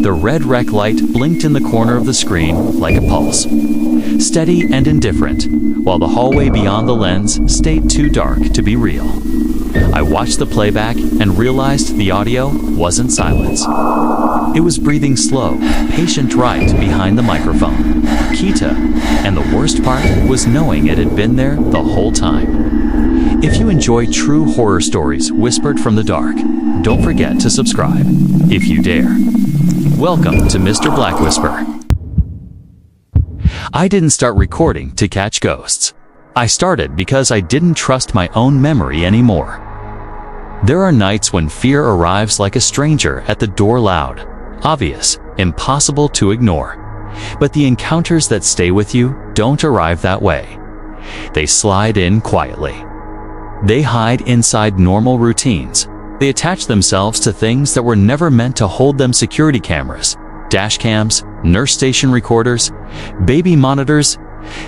The red rec light blinked in the corner of the screen like a pulse. Steady and indifferent, while the hallway beyond the lens stayed too dark to be real. I watched the playback and realized the audio wasn't silence. It was breathing slow, patient right behind the microphone. Kita, and the worst part was knowing it had been there the whole time. If you enjoy true horror stories whispered from the dark, don't forget to subscribe, if you dare. Welcome to Mr. BlackWhisper. I didn't start recording to catch ghosts. I started because I didn't trust my own memory anymore. There are nights when fear arrives like a stranger at the door, loud, obvious, impossible to ignore. But the encounters that stay with you don't arrive that way. They slide in quietly. They hide inside normal routines. They attach themselves to things that were never meant to hold them: security cameras, dash cams, nurse station recorders, baby monitors,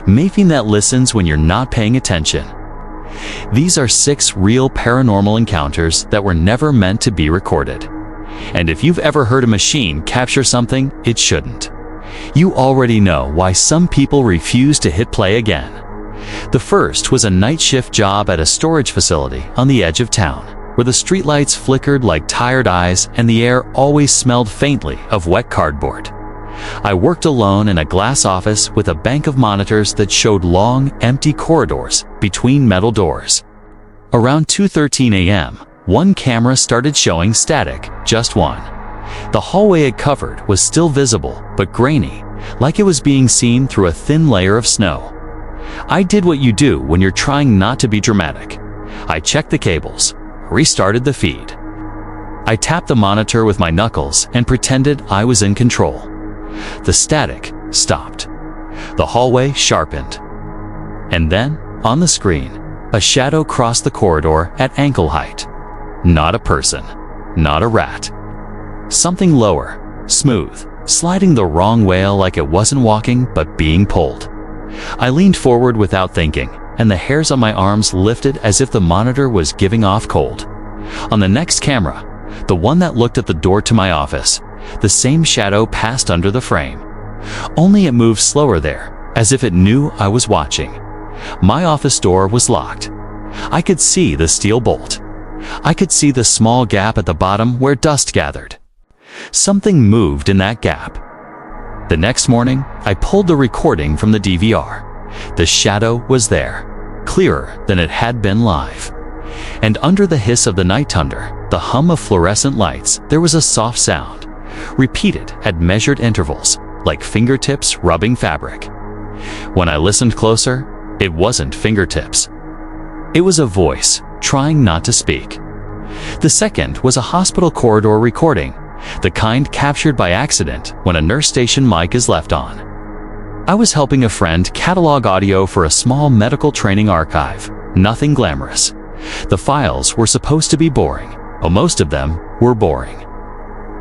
Mayphone that listens when you're not paying attention. These are 6 real paranormal encounters that were never meant to be recorded. And if you've ever heard a machine capture something it shouldn't, you already know why some people refuse to hit play again. The first was a night shift job at a storage facility on the edge of town, where the streetlights flickered like tired eyes and the air always smelled faintly of wet cardboard. I worked alone in a glass office with a bank of monitors that showed long, empty corridors between metal doors. Around 2:13 a.m., one camera started showing static, just one. The hallway it covered was still visible, but grainy, like it was being seen through a thin layer of snow. I did what you do when you're trying not to be dramatic. I checked the cables, restarted the feed. I tapped the monitor with my knuckles and pretended I was in control. The static stopped. The hallway sharpened. And then, on the screen, a shadow crossed the corridor at ankle height. Not a person, not a rat. Something lower, smooth, sliding the wrong way like it wasn't walking but being pulled. I leaned forward without thinking, and the hairs on my arms lifted as if the monitor was giving off cold. On the next camera, the one that looked at the door to my office, the same shadow passed under the frame. Only it moved slower there, as if it knew I was watching. My office door was locked. I could see the steel bolt. I could see the small gap at the bottom where dust gathered. Something moved in that gap. The next morning, I pulled the recording from the DVR. The shadow was there, clearer than it had been live. And under the hiss of the night thunder, the hum of fluorescent lights, there was a soft sound, repeated at measured intervals, like fingertips rubbing fabric. When I listened closer, it wasn't fingertips. It was a voice, trying not to speak. The second was a hospital corridor recording, the kind captured by accident when a nurse station mic is left on. I was helping a friend catalog audio for a small medical training archive, nothing glamorous. The files were supposed to be boring, but most of them were boring.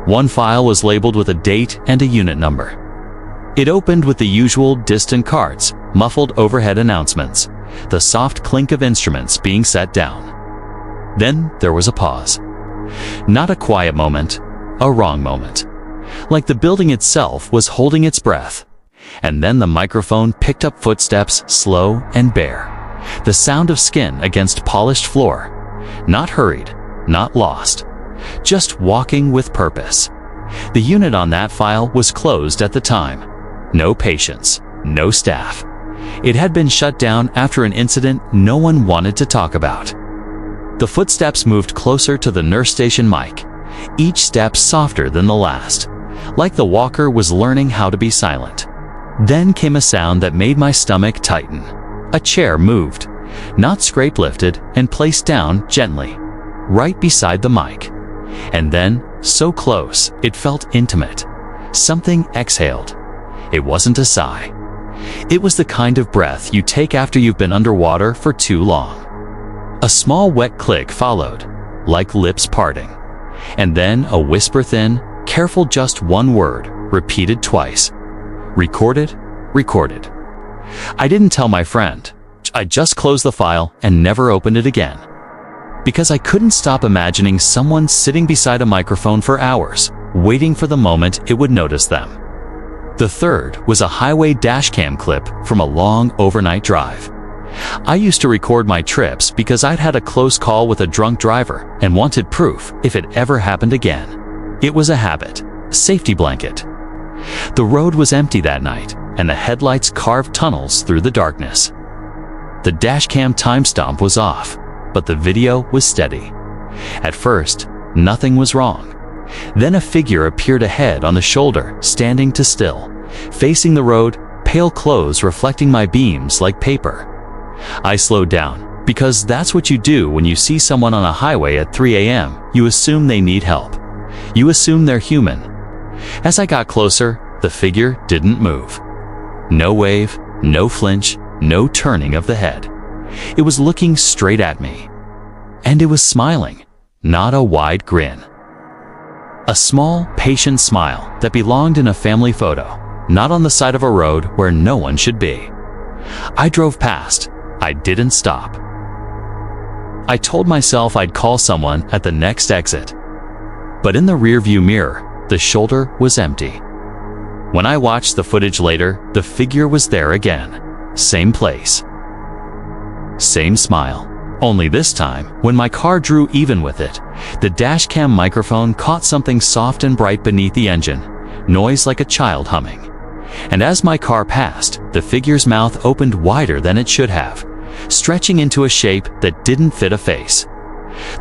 One file was labeled with a date and a unit number. It opened with the usual distant cards, muffled overhead announcements, the soft clink of instruments being set down. Then there was a pause. Not a quiet moment, a wrong moment. Like the building itself was holding its breath. And then the microphone picked up footsteps, slow and bare. The sound of skin against polished floor. Not hurried, not lost. Just walking with purpose. The unit on that file was closed at the time. No patients, no staff. It had been shut down after an incident no one wanted to talk about. The footsteps moved closer to the nurse station mic, each step softer than the last, like the walker was learning how to be silent. Then came a sound that made my stomach tighten. A chair moved, not scrape lifted and placed down gently, right beside the mic. And then, so close, it felt intimate. Something exhaled. It wasn't a sigh. It was the kind of breath you take after you've been underwater for too long. A small wet click followed, like lips parting. And then a whisper, thin, careful, just one word, repeated twice. Recorded, recorded. I didn't tell my friend. I just closed the file and never opened it again. Because I couldn't stop imagining someone sitting beside a microphone for hours, waiting for the moment it would notice them. The third was a highway dashcam clip from a long overnight drive. I used to record my trips because I'd had a close call with a drunk driver and wanted proof if it ever happened again. It was a habit, a safety blanket. The road was empty that night, and the headlights carved tunnels through the darkness. The dashcam timestamp was off, but the video was steady. At first, nothing was wrong. Then a figure appeared ahead on the shoulder, standing to still, facing the road, pale clothes reflecting my beams like paper. I slowed down, because that's what you do when you see someone on a highway at 3 a.m. You assume they need help. You assume they're human. As I got closer, the figure didn't move. No wave, no flinch, no turning of the head. It was looking straight at me. And it was smiling, not a wide grin. A small, patient smile that belonged in a family photo, not on the side of a road where no one should be. I drove past. I didn't stop. I told myself I'd call someone at the next exit. But in the rearview mirror, the shoulder was empty. When I watched the footage later, the figure was there again. Same place. Same smile. Only this time, when my car drew even with it, the dashcam microphone caught something soft and bright beneath the engine, noise like a child humming. And as my car passed, the figure's mouth opened wider than it should have, stretching into a shape that didn't fit a face.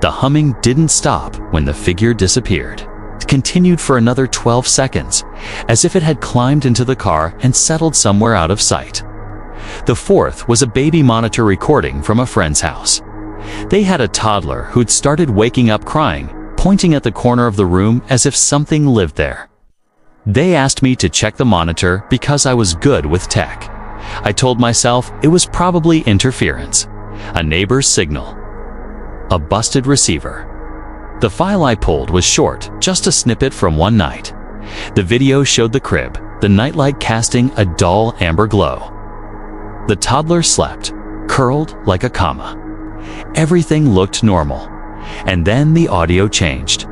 The humming didn't stop when the figure disappeared. It continued for another 12 seconds, as if it had climbed into the car and settled somewhere out of sight. The fourth was a baby monitor recording from a friend's house. They had a toddler who'd started waking up crying, pointing at the corner of the room as if something lived there. They asked me to check the monitor because I was good with tech. I told myself it was probably interference, a neighbor's signal, a busted receiver. The file I pulled was short, just a snippet from one night. The video showed the crib, the nightlight casting a dull amber glow. The toddler slept, curled like a comma. Everything looked normal, and then the audio changed.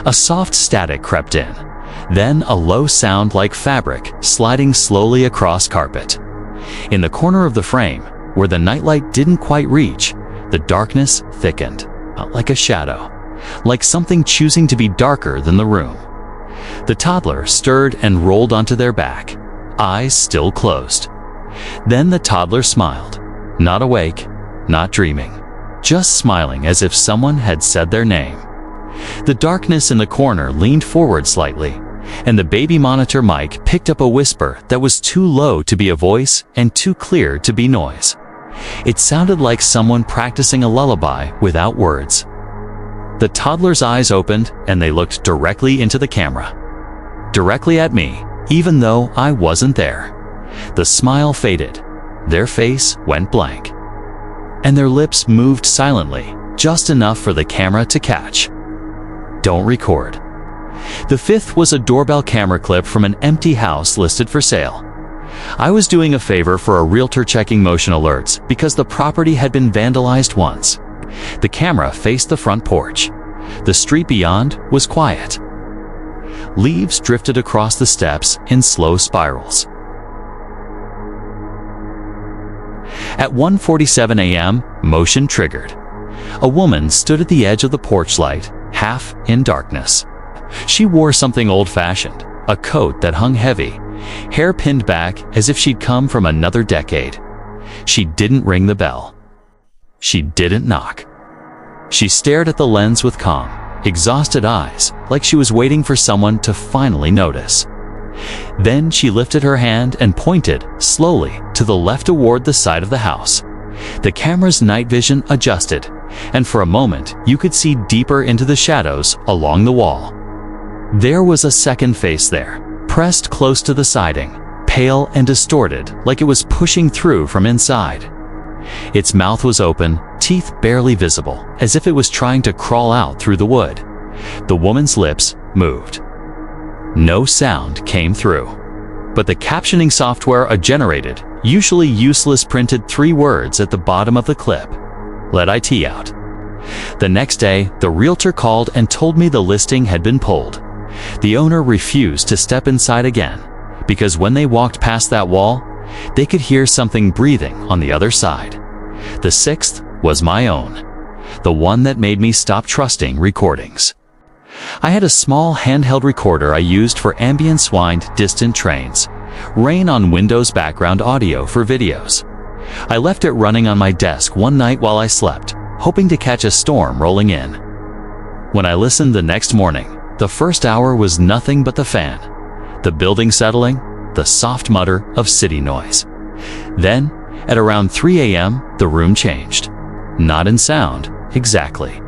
A soft static crept in, then a low sound like fabric sliding slowly across carpet. In the corner of the frame, where the nightlight didn't quite reach, the darkness thickened, like a shadow, like something choosing to be darker than the room. The toddler stirred and rolled onto their back, eyes still closed. Then the toddler smiled, not awake, not dreaming, just smiling as if someone had said their name. The darkness in the corner leaned forward slightly, and the baby monitor mic picked up a whisper that was too low to be a voice and too clear to be noise. It sounded like someone practicing a lullaby without words. The toddler's eyes opened and they looked directly into the camera. Directly at me, even though I wasn't there. The smile faded. Their face went blank. And their lips moved silently, just enough for the camera to catch. Don't record. The fifth was a doorbell camera clip from an empty house listed for sale. I was doing a favor for a realtor checking motion alerts because the property had been vandalized once. The camera faced the front porch. The street beyond was quiet. Leaves drifted across the steps in slow spirals. At 1:47 a.m., motion triggered. A woman stood at the edge of the porch light, half in darkness. She wore something old-fashioned, a coat that hung heavy, hair pinned back as if she'd come from another decade. She didn't ring the bell. She didn't knock. She stared at the lens with calm, exhausted eyes, like she was waiting for someone to finally notice. Then she lifted her hand and pointed, slowly, to the left toward the side of the house. The camera's night vision adjusted, and for a moment you could see deeper into the shadows along the wall. There was a second face there, pressed close to the siding, pale and distorted, like it was pushing through from inside. Its mouth was open, teeth barely visible, as if it was trying to crawl out through the wood. The woman's lips moved. No sound came through. But the captioning software generated, usually useless, printed 3 words at the bottom of the clip. Let IT out. The next day, the realtor called and told me the listing had been pulled. The owner refused to step inside again because when they walked past that wall, they could hear something breathing on the other side. The sixth was my own, the one that made me stop trusting recordings. I had a small handheld recorder I used for ambient-wind distant trains, rain on Windows background audio for videos. I left it running on my desk one night while I slept, hoping to catch a storm rolling in. When I listened the next morning, the first hour was nothing but the fan, the building settling, the soft mutter of city noise. Then, at around 3 a.m., the room changed. Not in sound, exactly.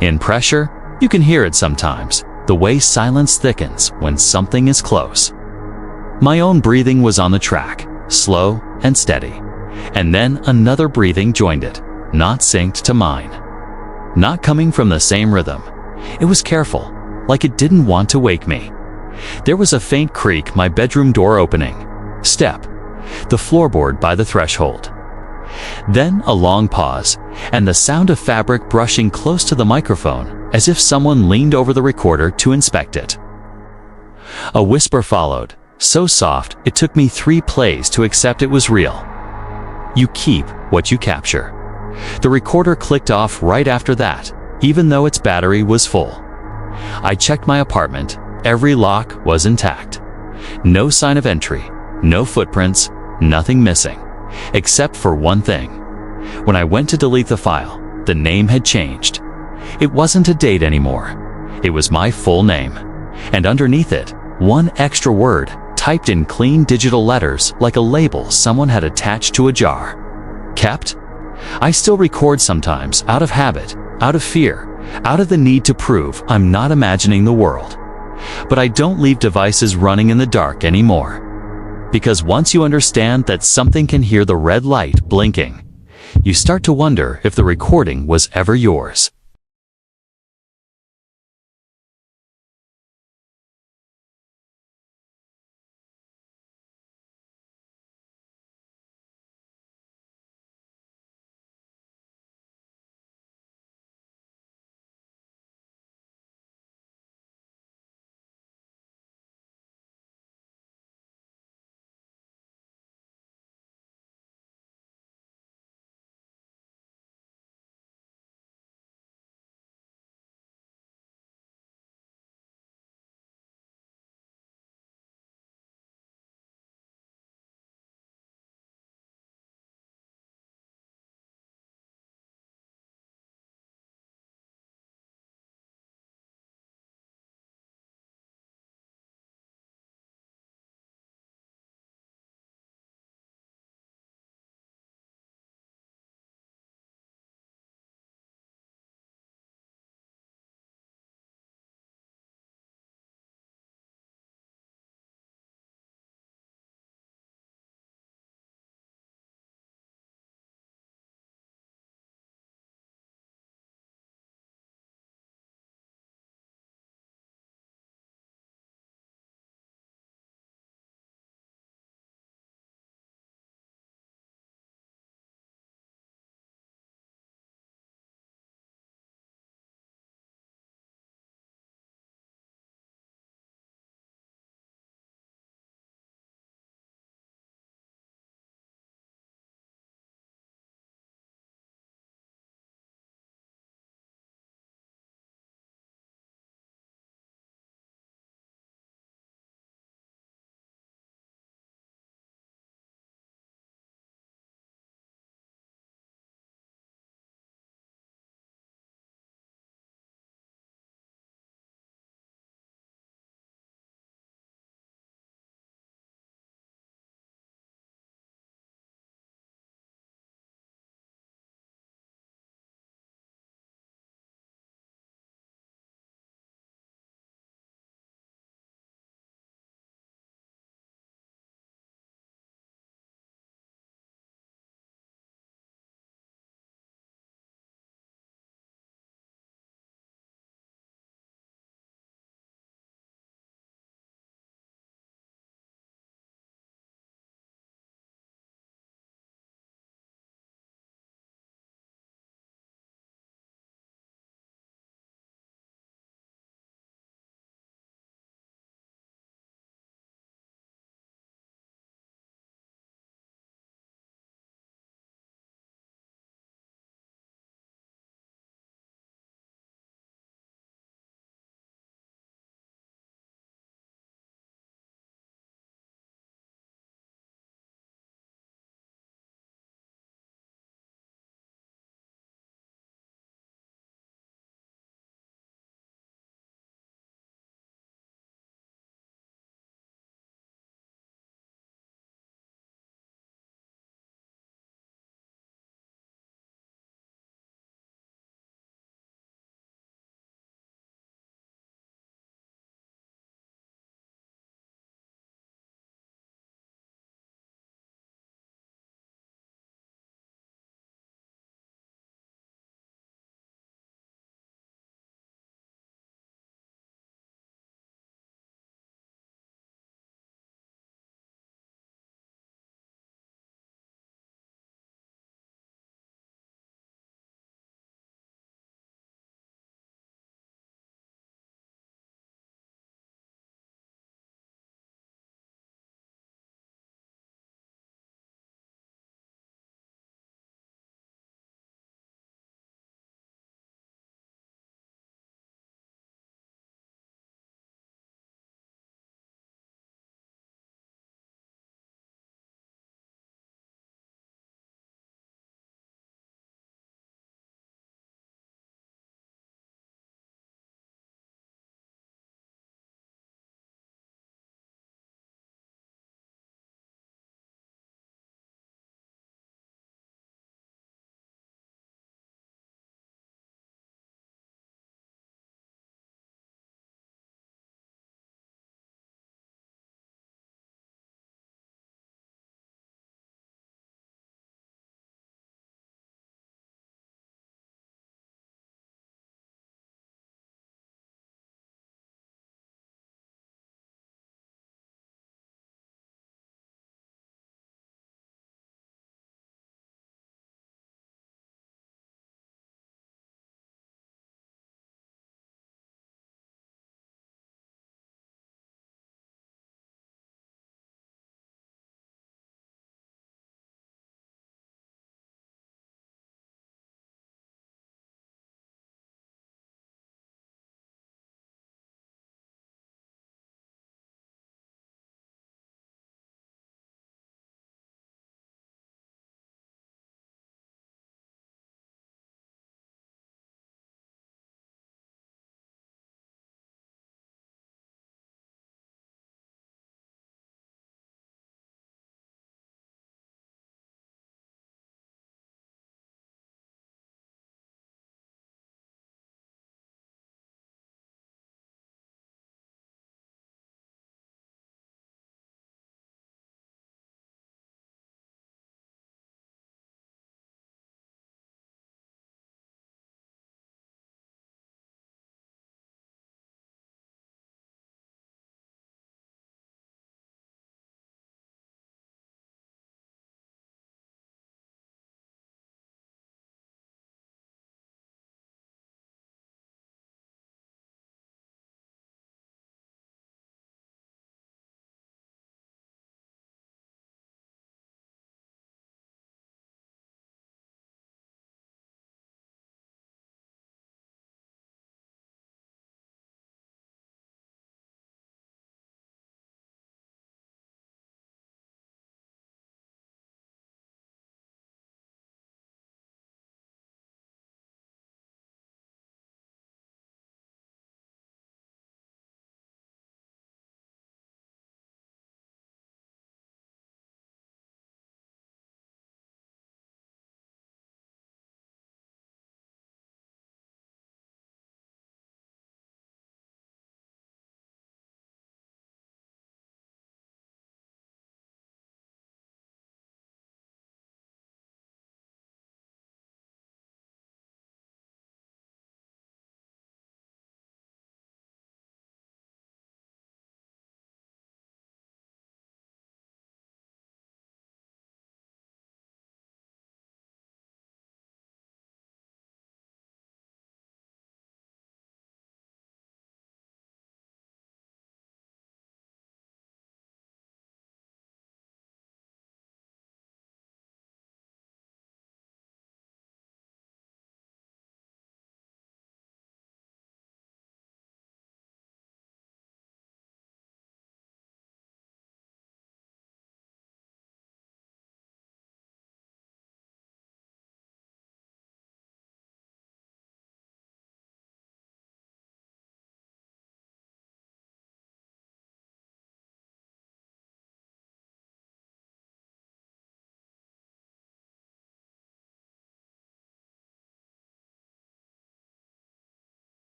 In pressure, you can hear it sometimes, the way silence thickens when something is close. My own breathing was on the track, slow and steady. And then another breathing joined it, not synced to mine. Not coming from the same rhythm. It was careful, like it didn't want to wake me. There was a faint creak, my bedroom door opening. Step. The floorboard by the threshold. Then a long pause, and the sound of fabric brushing close to the microphone, as if someone leaned over the recorder to inspect it. A whisper followed, so soft it took me 3 plays to accept it was real. You keep what you capture. The recorder clicked off right after that, even though its battery was full. I checked my apartment. Every lock was intact. No sign of entry, no footprints, nothing missing, except for one thing. When I went to delete the file, the name had changed. It wasn't a date anymore. It was my full name. And underneath it, one extra word, typed in clean digital letters like a label someone had attached to a jar. Kept? I still record sometimes, out of habit, out of fear, out of the need to prove I'm not imagining the world. But I don't leave devices running in the dark anymore. Because once you understand that something can hear the red light blinking, you start to wonder if the recording was ever yours.